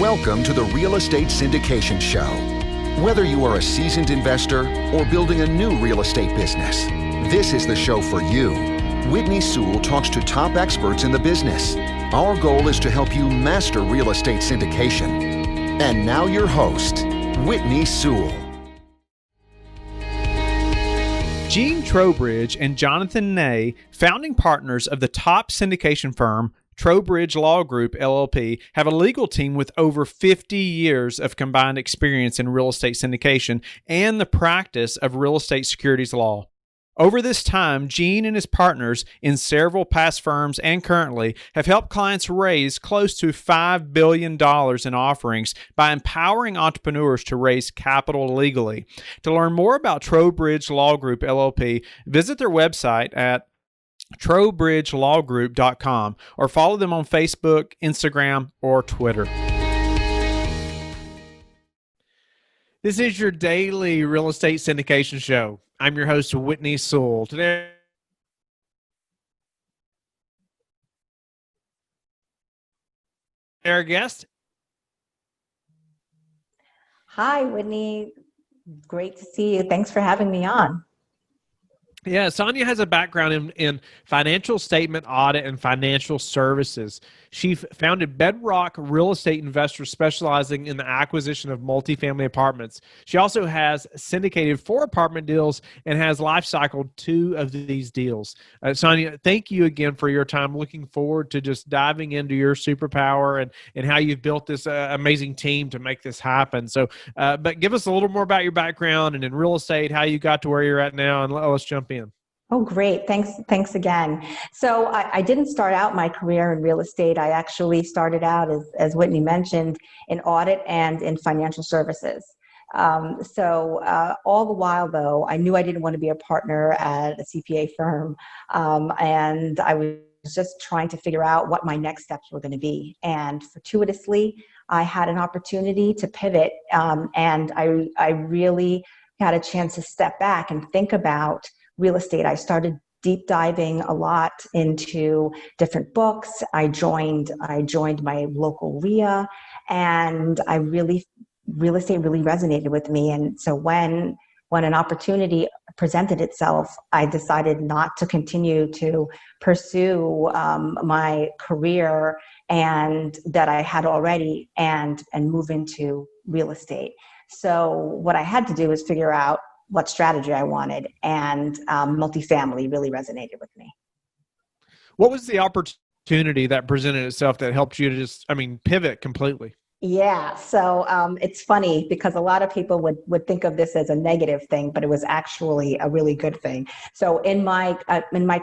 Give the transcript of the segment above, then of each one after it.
Welcome to the Real Estate Syndication Show. Whether you are a seasoned investor or building a new real estate business, this is the show for you. Whitney Sewell talks to top experts in the business. Our goal is to help you master real estate syndication. And now your host, Whitney Sewell. Gene Trowbridge and Jonathan Ney, founding partners of the top syndication firm, Trowbridge Law Group, LLP, have a legal team with over 50 years of combined experience in real estate syndication and the practice of real estate securities law. Over this time, Gene and his partners in several past firms and currently have helped clients raise close to $5 billion in offerings by empowering entrepreneurs to raise capital legally. To learn more about Trowbridge Law Group, LLP, visit their website at trowbridgelawgroup.com or follow them on Facebook, Instagram, or Twitter. This is your daily real estate syndication show. I'm your host, Whitney Sewell. Today, our guest. Hi, Whitney. Great to see you. Thanks for having me on. Yeah, Sonya has a background in financial statement audit and financial services. She founded Bedrock Real Estate Investors, specializing in the acquisition of multifamily apartments. She also has syndicated 4 apartment deals and has life-cycled 2 of these deals. Sonya, thank you again for your time. Looking forward to just diving into your superpower and how you've built this amazing team to make this happen. So, but give us a little more about your background and in real estate, how you got to where you're at now, and let's jump in. Oh, great. Thanks again. So I didn't start out my career in real estate. I actually started out, as Whitney mentioned, in audit and in financial services. So all the while, though, I knew I didn't want to be a partner at a CPA firm. And I was just trying to figure out what my next steps were going to be. And fortuitously, I had an opportunity to pivot. And I really had a chance to step back and think about real estate. I started deep diving a lot into different books. I joined my local RIA, and real estate really resonated with me. And so when an opportunity presented itself, I decided not to continue to pursue my career and that I had already and move into real estate. So what I had to do was figure out what strategy I wanted, and multifamily really resonated with me. What was the opportunity that presented itself that helped you to just, pivot completely? Yeah, so it's funny because a lot of people would think of this as a negative thing, but it was actually a really good thing. So in my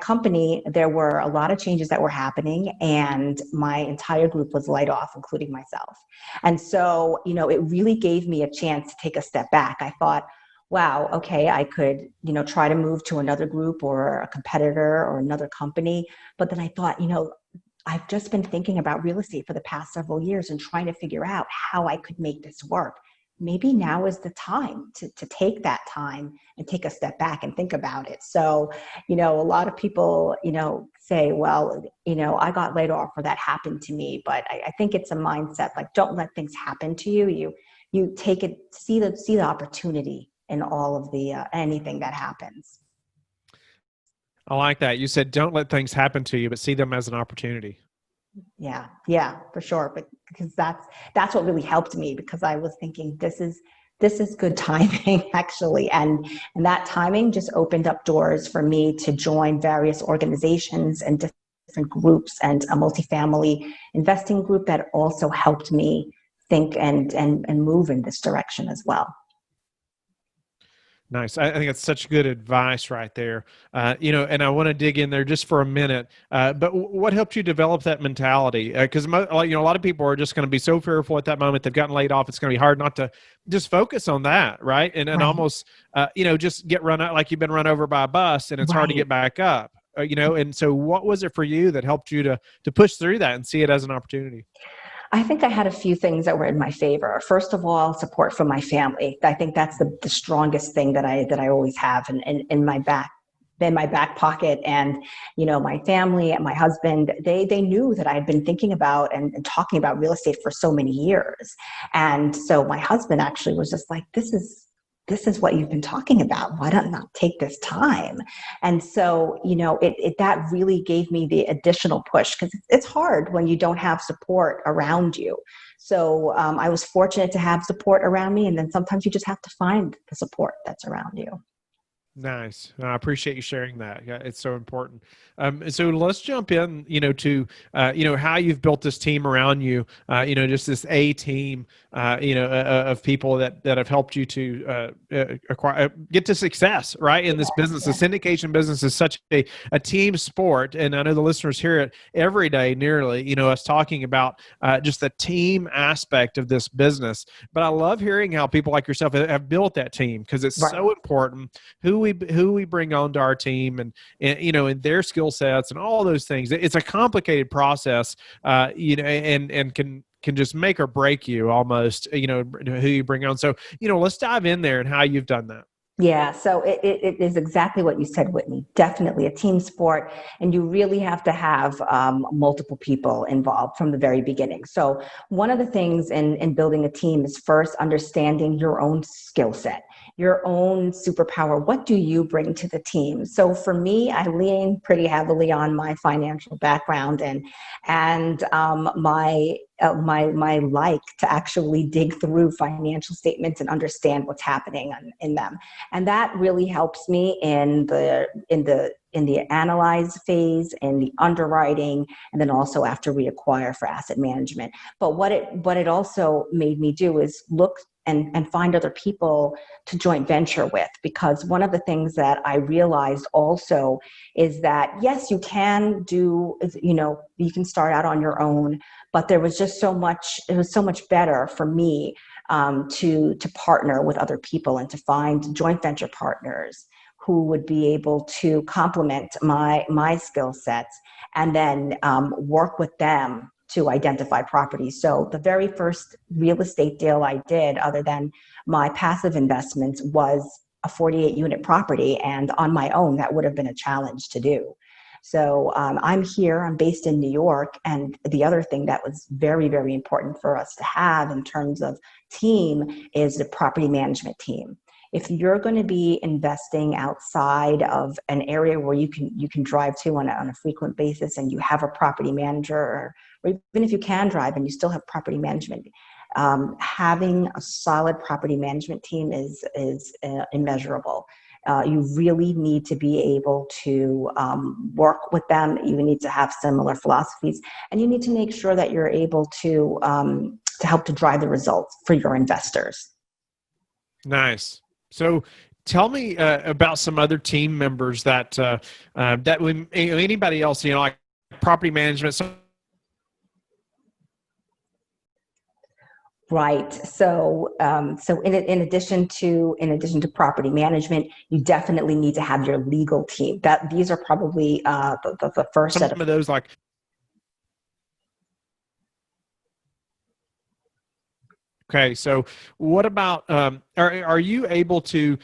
company, there were a lot of changes that were happening, and my entire group was laid off, including myself. And so, it really gave me a chance to take a step back. I thought, wow, okay, I could, try to move to another group or a competitor or another company. But then I thought, I've just been thinking about real estate for the past several years and trying to figure out how I could make this work. Maybe now is the time to take that time and take a step back and think about it. So, a lot of people, say, well, I got laid off or that happened to me. But I think it's a mindset, like, don't let things happen to you. You take it, see the opportunity in all of the anything that happens. I like that. You said, don't let things happen to you, but see them as an opportunity. Yeah, for sure. But because that's what really helped me, because I was thinking this is good timing, actually. And that timing just opened up doors for me to join various organizations and different groups, and a multifamily investing group that also helped me think and move in this direction as well. Nice. I think that's such good advice right there. And I want to dig in there just for a minute. But what helped you develop that mentality? Because a lot of people are just going to be so fearful at that moment. They've gotten laid off. It's going to be hard not to just focus on that, right? And Right. almost, just get run out like you've been run over by a bus, and it's hard to get back up. And so what was it for you that helped you to push through that and see it as an opportunity? I think I had a few things that were in my favor. First of all, support from my family. I think that's the strongest thing that I always have in my back. in my back pocket. And, my family and my husband, they knew that I had been thinking about and talking about real estate for so many years. And so my husband actually was just like, this is what you've been talking about. Why don't not take this time? And so, that really gave me the additional push, because it's hard when you don't have support around you. So I was fortunate to have support around me. And then sometimes you just have to find the support that's around you. Nice. I appreciate you sharing that. Yeah, it's so important. So let's jump in, to, how you've built this team around you, just this A team, of people that have helped you to acquire, get to success, right? In this business. The syndication business is such a team sport. And I know the listeners hear it every day, nearly, us talking about just the team aspect of this business. But I love hearing how people like yourself have built that team, because it's so important who we bring onto our team and and their skill sets and all those things. It's a complicated process, and can just make or break you almost, who you bring on. So, let's dive in there and how you've done that. Yeah, so it is exactly what you said, Whitney. Definitely a team sport, and you really have to have multiple people involved from the very beginning. So one of the things in building a team is first understanding your own skill set, your own superpower. What do you bring to the team? So for me, I lean pretty heavily on my financial background and my like to actually dig through financial statements and understand what's happening in them. And that really helps me in the analyze phase, in the underwriting, and then also after we acquire for asset management. But what it also made me do is look and find other people to joint venture with, because one of the things that I realized also is that, yes, you can you can start out on your own, but there was just it was so much better for me to partner with other people and to find joint venture partners who would be able to complement my skill sets, and then work with them to identify properties. So the very first real estate deal I did, other than my passive investments, was a 48-unit property. And on my own, that would have been a challenge to do. So I'm based in New York. And the other thing that was very, very important for us to have in terms of team is the property management team. If you're going to be investing outside of an area where you can drive to on a frequent basis, and you have a property manager, or even if you can drive and you still have property management, having a solid property management team is immeasurable. You really need to be able to work with them. You need to have similar philosophies, and you need to make sure that you're able to help to drive the results for your investors. Nice. So tell me about some other team members that anybody else, like property management. Right. So in addition to property management, you definitely need to have your legal team. These are probably the first set of those, like. Okay, so what about, are you able to,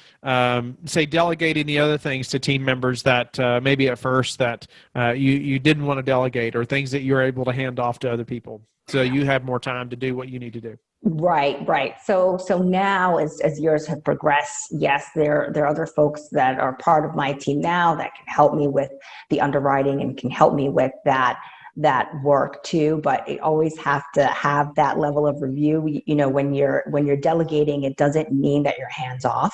say, delegate any other things to team members that maybe at first that you didn't want to delegate, or things that you're able to hand off to other people so you have more time to do what you need to do? Right. So now as years have progressed, yes, there are other folks that are part of my team now that can help me with the underwriting and can help me with that work too, but you always have to have that level of review. When you're delegating, it doesn't mean that you're hands off.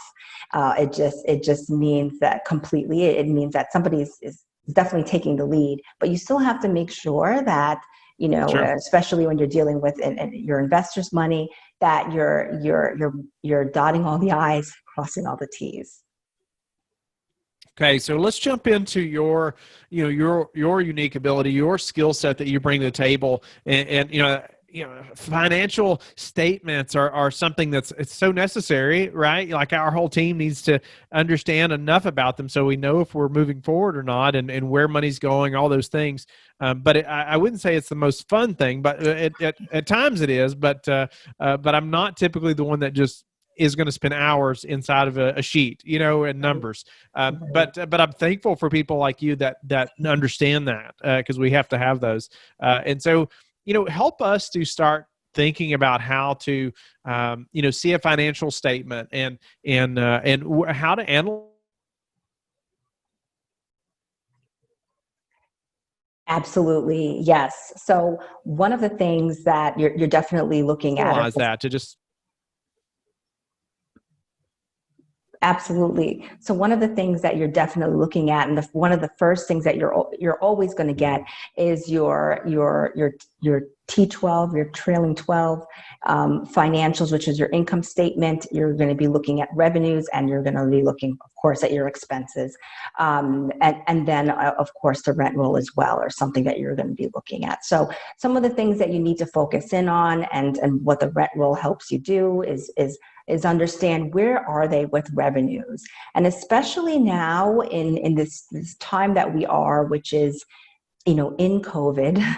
It just means that completely. It means that somebody is definitely taking the lead, but you still have to make sure that sure. Especially when you're dealing with your investors' money, that you're dotting all the I's, crossing all the T's. Okay, so let's jump into your unique ability, your skill set that you bring to the table, and financial statements are something it's so necessary, right? Like our whole team needs to understand enough about them so we know if we're moving forward or not, and where money's going, all those things. But I wouldn't say it's the most fun thing, but at times it is. But I'm not typically the one that just is going to spend hours inside of a sheet, and numbers. But I'm thankful for people like you that understand that, because we have to have those. And so, help us to start thinking about how to, see a financial statement and how to analyze. Absolutely, yes. So one of the things that you're definitely looking at is That to just Absolutely. So one of the things that you're definitely looking at, and one of the first things that you're always going to get is your T12, your trailing 12 financials, which is your income statement. You're going to be looking at revenues, and you're going to be looking, of course, at your expenses, and then of course the rent roll as well, or something that you're going to be looking at. So some of the things that you need to focus in on, and what the rent roll helps you do is understand where are they with revenues. And especially now in this time that we are, which is, in COVID,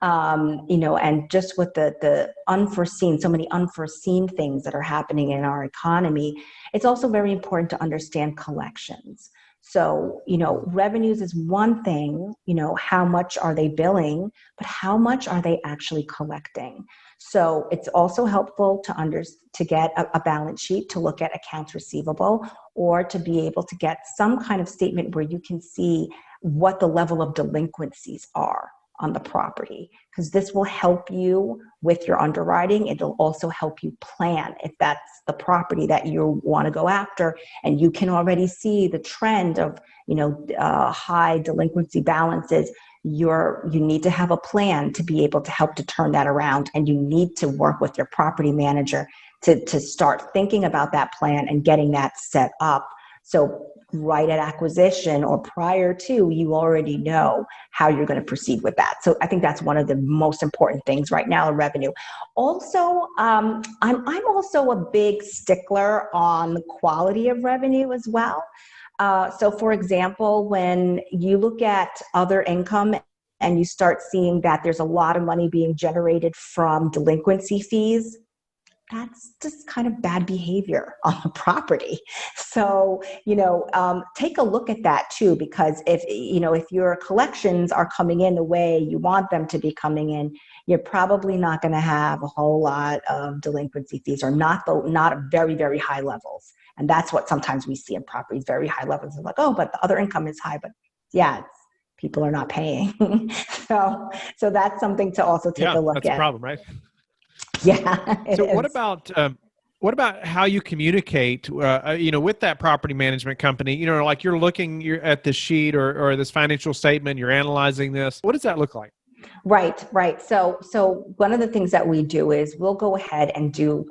and just with the unforeseen, so many unforeseen things that are happening in our economy, it's also very important to understand collections. So, revenues is one thing, how much are they billing, but how much are they actually collecting? So it's also helpful to get a balance sheet to look at accounts receivable, or to be able to get some kind of statement where you can see what the level of delinquencies are on the property, because this will help you with your underwriting. It'll also help you plan if that's the property that you want to go after, and you can already see the trend of high delinquency balances. You need to have a plan to be able to help to turn that around, and you need to work with your property manager to start thinking about that plan and getting that set up. So right at acquisition or prior to, you already know how you're going to proceed with that. So I think that's one of the most important things right now, revenue. Also, I'm also a big stickler on the quality of revenue as well. So for example, when you look at other income and you start seeing that there's a lot of money being generated from delinquency fees, that's just kind of bad behavior on the property. So, take a look at that too, because if your collections are coming in the way you want them to be coming in, you're probably not going to have a whole lot of delinquency fees, or not very, very high levels. And that's what sometimes we see in properties, very high levels. Of like, oh, but the other income is high, but yeah, people are not paying. so that's something to also take a look at. That's a problem, right? Yeah. So what about how you communicate, with that property management company? Like you're at this sheet or this financial statement, you're analyzing this. What does that look like? Right. So one of the things that we do is we'll go ahead and do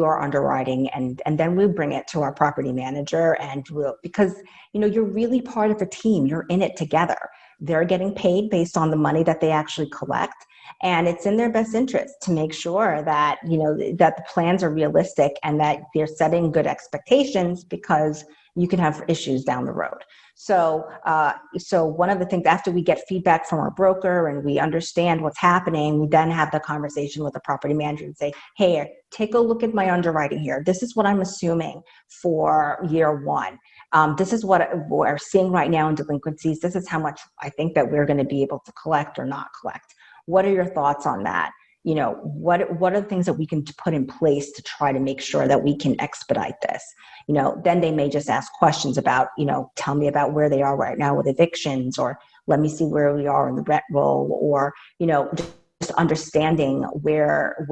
our underwriting, and then we bring it to our property manager, and because you're really part of the team. You're in it together. They're getting paid based on the money that they actually collect. And it's in their best interest to make sure that, that the plans are realistic and that they're setting good expectations, because you can have issues down the road. So one of the things, after we get feedback from our broker and we understand what's happening, we then have the conversation with the property manager and say, hey, take a look at my underwriting here. This is what I'm assuming for year one. This is what we're seeing right now in delinquencies. This is how much I think that we're going to be able to collect or not collect. What are your thoughts on that? What are the things that we can put in place to try to make sure that we can expedite this? Then they may just ask questions about, tell me about where they are right now with evictions, or let me see where we are in the rent roll, or, just understanding where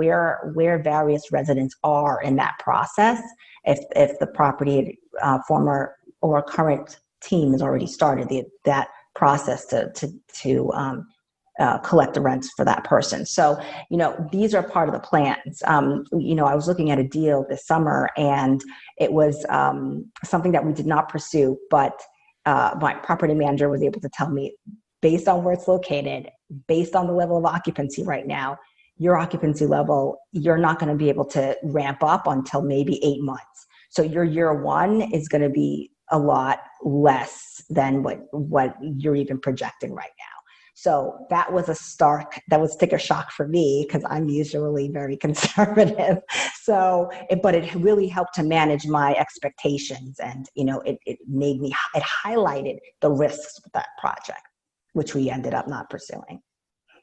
various residents are in that process. If the property former or current team has already started that process to collect the rents for that person. So, these are part of the plans. I was looking at a deal this summer, and it was something that we did not pursue, but my property manager was able to tell me, based on where it's located, based on the level of occupancy right now, your occupancy level, you're not going to be able to ramp up until maybe 8 months. So your year one is going to be a lot less than what you're even projecting right now. So that was sticker shock for me because I'm usually very conservative. So, but it really helped to manage my expectations, and it highlighted the risks with that project, which we ended up not pursuing.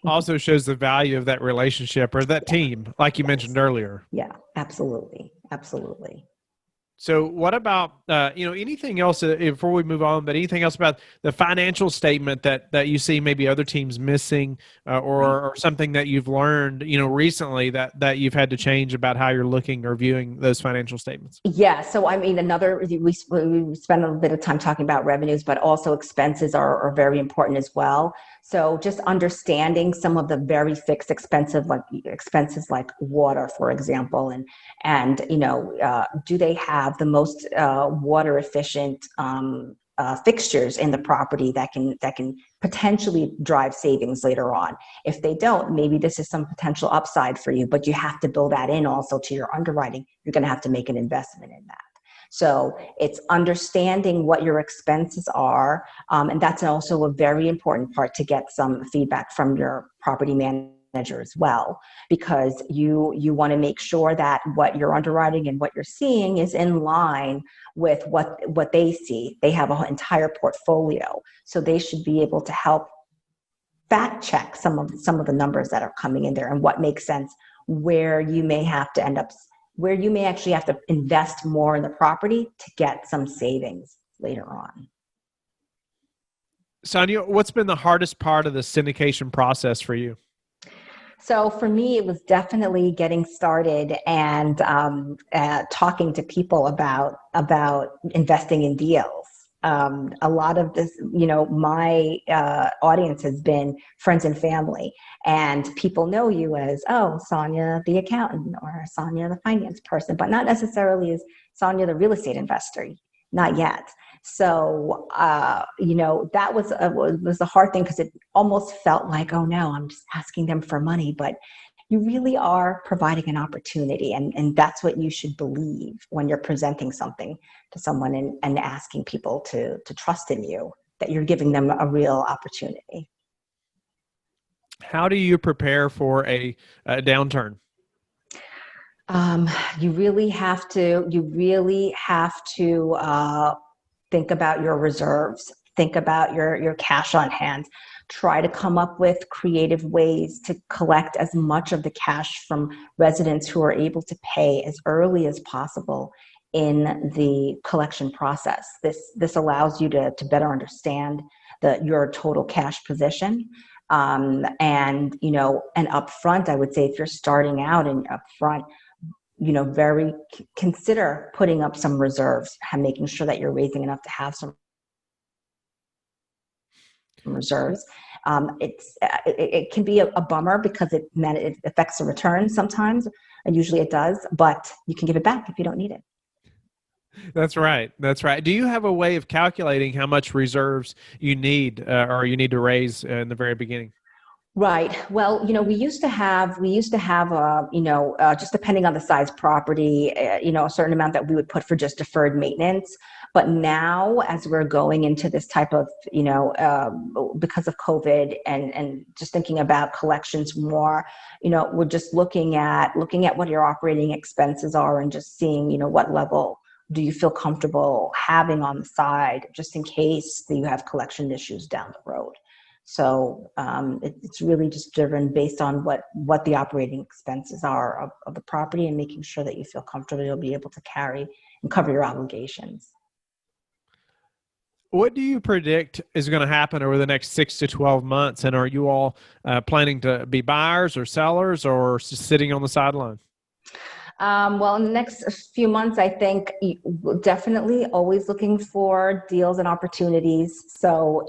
Also shows the value of that relationship or that team, like you mentioned earlier. Yeah, absolutely. Absolutely. So what about, anything else before we move on, but anything else about the financial statement that you see maybe other teams missing or something that you've learned, recently that you've had to change about how you're looking or viewing those financial statements? Yeah. So, I mean, we spend a little bit of time talking about revenues, but also expenses are very important as well. So just understanding some of the very fixed expenses like water, for example, and do they have the most water efficient fixtures in the property that can potentially drive savings later on. If they don't, maybe this is some potential upside for you, but you have to build that in also to your underwriting. You're going to have to make an investment in that. So it's understanding what your expenses are. And that's also a very important part to get some feedback from your property manager as well, because you want to make sure that what you're underwriting and what you're seeing is in line with what they see. They have an entire portfolio, so they should be able to help fact check some of the numbers that are coming in there and what makes sense, where you may actually have to invest more in the property to get some savings later on. Sonya, what's been the hardest part of the syndication process for you? So for me, it was definitely getting started and talking to people about investing in deals. A lot of this, my audience has been friends and family, and people know you as, oh, Sonya the accountant or Sonya the finance person, but not necessarily as Sonya the real estate investor, not yet. So, that was a hard thing because it almost felt like, oh no, I'm just asking them for money, but you really are providing an opportunity. And that's what you should believe when you're presenting something to someone and asking people to trust in you, that you're giving them a real opportunity. How do you prepare for a downturn? You really have to think about your reserves, think about your cash on hand, try to come up with creative ways to collect as much of the cash from residents who are able to pay as early as possible in the collection process. This allows you to better understand your total cash position. And upfront, I would say if you're starting out and upfront, consider putting up some reserves and making sure that you're raising enough to have some reserves. It can be a bummer because it affects the return sometimes, and usually it does, but you can give it back if you don't need it. That's right. Do you have a way of calculating how much reserves you need or you need to raise in the very beginning? Right. Well, we used to have, just depending on the size property, a certain amount that we would put for just deferred maintenance. But now, as we're going into this type of, because of COVID and just thinking about collections more, we're just looking at what your operating expenses are and just seeing, what level do you feel comfortable having on the side, just in case that you have collection issues down the road. So it's really just driven based on what the operating expenses are of the property, and making sure that you feel comfortable you'll be able to carry and cover your obligations. What do you predict is going to happen over the next 6 to 12 months? And are you all planning to be buyers or sellers or just sitting on the sideline? Well, in the next few months, I think definitely always looking for deals and opportunities. So,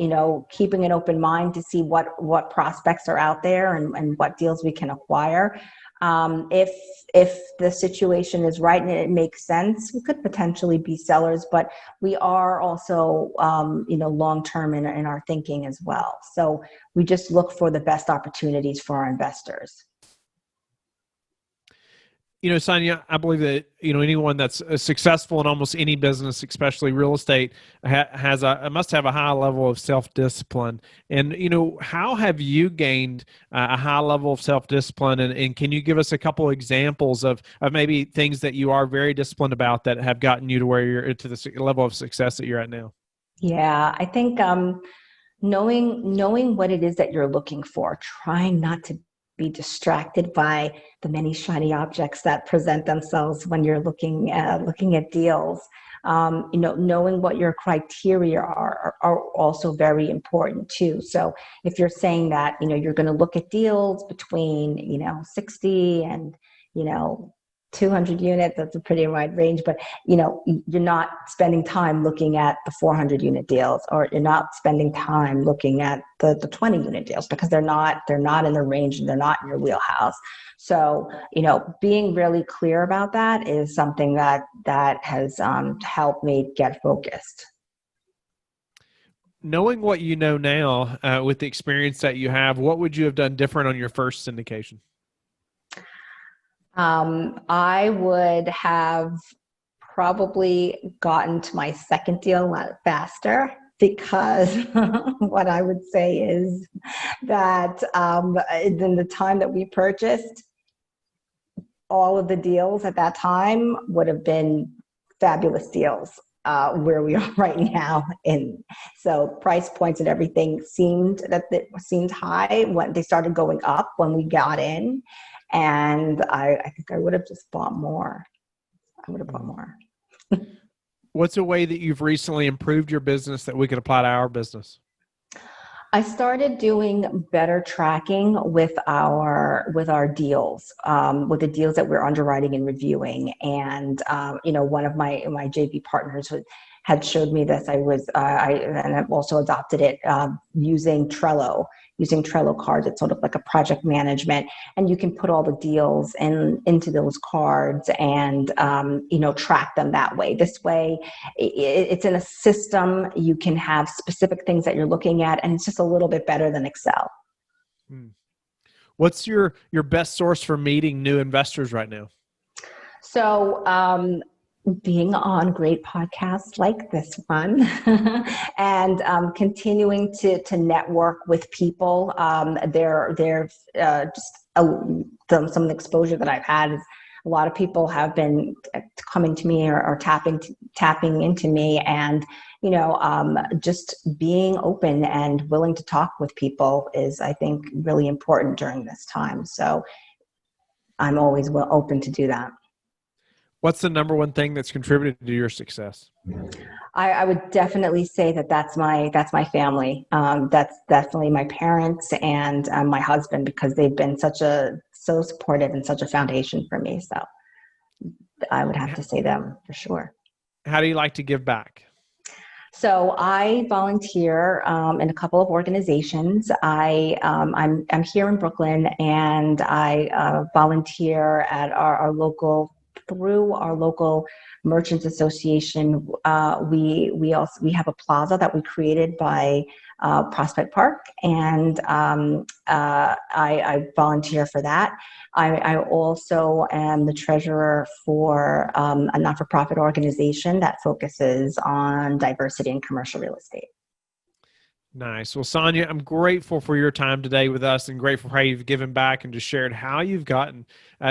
keeping an open mind to see what prospects are out there and what deals we can acquire. If the situation is right and it makes sense, we could potentially be sellers, but we are also, long-term in our thinking as well. So we just look for the best opportunities for our investors. Sonya, I believe that, anyone that's successful in almost any business, especially real estate, must have a high level of self-discipline. And, how have you gained a high level of self-discipline? And can you give us a couple examples of maybe things that you are very disciplined about that have gotten you to where you're to the level of success that you're at now? Yeah, I think knowing what it is that you're looking for, trying not to be distracted by the many shiny objects that present themselves when you're looking at deals. Knowing what your criteria are also very important too. So if you're saying that, you're going to look at deals between, 60 and, 200 units, that's a pretty wide range, but you're not spending time looking at the 400 unit deals, or you're not spending time looking at the 20 unit deals, because they're not in the range and they're not in your wheelhouse. So, being really clear about that is something that has helped me get focused. Knowing what you know now, with the experience that you have, what would you have done different on your first syndication? I would have probably gotten to my second deal a lot faster, because what I would say is that in the time that we purchased, all of the deals at that time would have been fabulous deals where we are right now. And so price points and everything seemed high when they started going up when we got in. And I think I would have just bought more. I would have bought more. What's a way that you've recently improved your business that we could apply to our business? I started doing better tracking with our deals, with the deals that we're underwriting and reviewing. And one of my JV partners had showed me this. And I've also adopted it using Trello cards. It's sort of like a project management, and you can put all the deals into those cards and track them that way. This way, it's in a system. You can have specific things that you're looking at, and it's just a little bit better than Excel. What's your best source for meeting new investors right now? So being on great podcasts like this one, and continuing to network with people. There's just some of the exposure that I've had is a lot of people have been coming to me or tapping into me, and just being open and willing to talk with people is, I think, really important during this time. So I'm always open to do that. What's the number one thing that's contributed to your success? I would definitely say that's my family. That's definitely my parents and my husband, because they've been so supportive and such a foundation for me. So I would have to say them for sure. How do you like to give back? So I volunteer in a couple of organizations. I'm here in Brooklyn, and I volunteer at through our local Merchants Association. We have a plaza that we created by Prospect Park, and I volunteer for that. I also am the treasurer for a not-for-profit organization that focuses on diversity in commercial real estate. Nice. Well, Sonya, I'm grateful for your time today with us, and grateful for how you've given back and just shared how you've gotten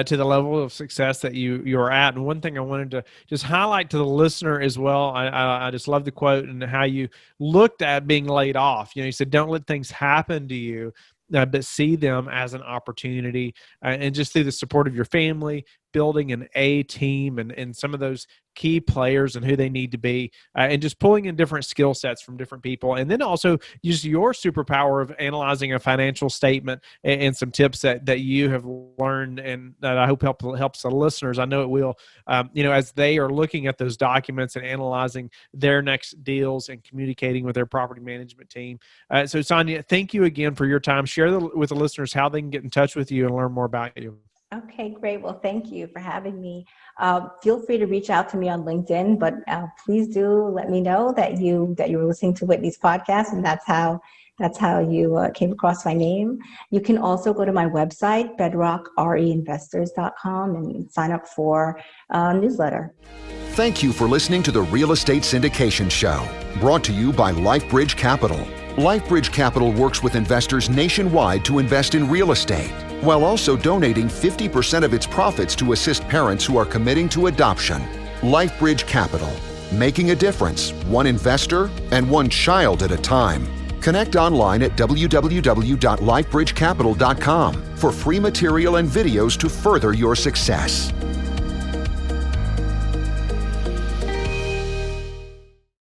to the level of success that you're at. And one thing I wanted to just highlight to the listener as well, I just love the quote and how you looked at being laid off. You said, don't let things happen to you, but see them as an opportunity, and just through the support of your family, building an A team and some of those key players and who they need to be, and just pulling in different skill sets from different people. And then also use your superpower of analyzing a financial statement and some tips that you have learned, and that I hope helps the listeners. I know it will, as they are looking at those documents and analyzing their next deals and communicating with their property management team. So Sonya, thank you again for your time. Share with the listeners how they can get in touch with you and learn more about you. Okay, great. Well, thank you for having me. Feel free to reach out to me on LinkedIn, but please do let me know that you were listening to Whitney's podcast, and that's how you came across my name. You can also go to my website, bedrockreinvestors.com, and sign up for a newsletter. Thank you for listening to the Real Estate Syndication Show, brought to you by LifeBridge Capital. LifeBridge Capital works with investors nationwide to invest in real estate, while also donating 50% of its profits to assist parents who are committing to adoption. LifeBridge Capital, making a difference, one investor and one child at a time. Connect online at www.lifebridgecapital.com for free material and videos to further your success.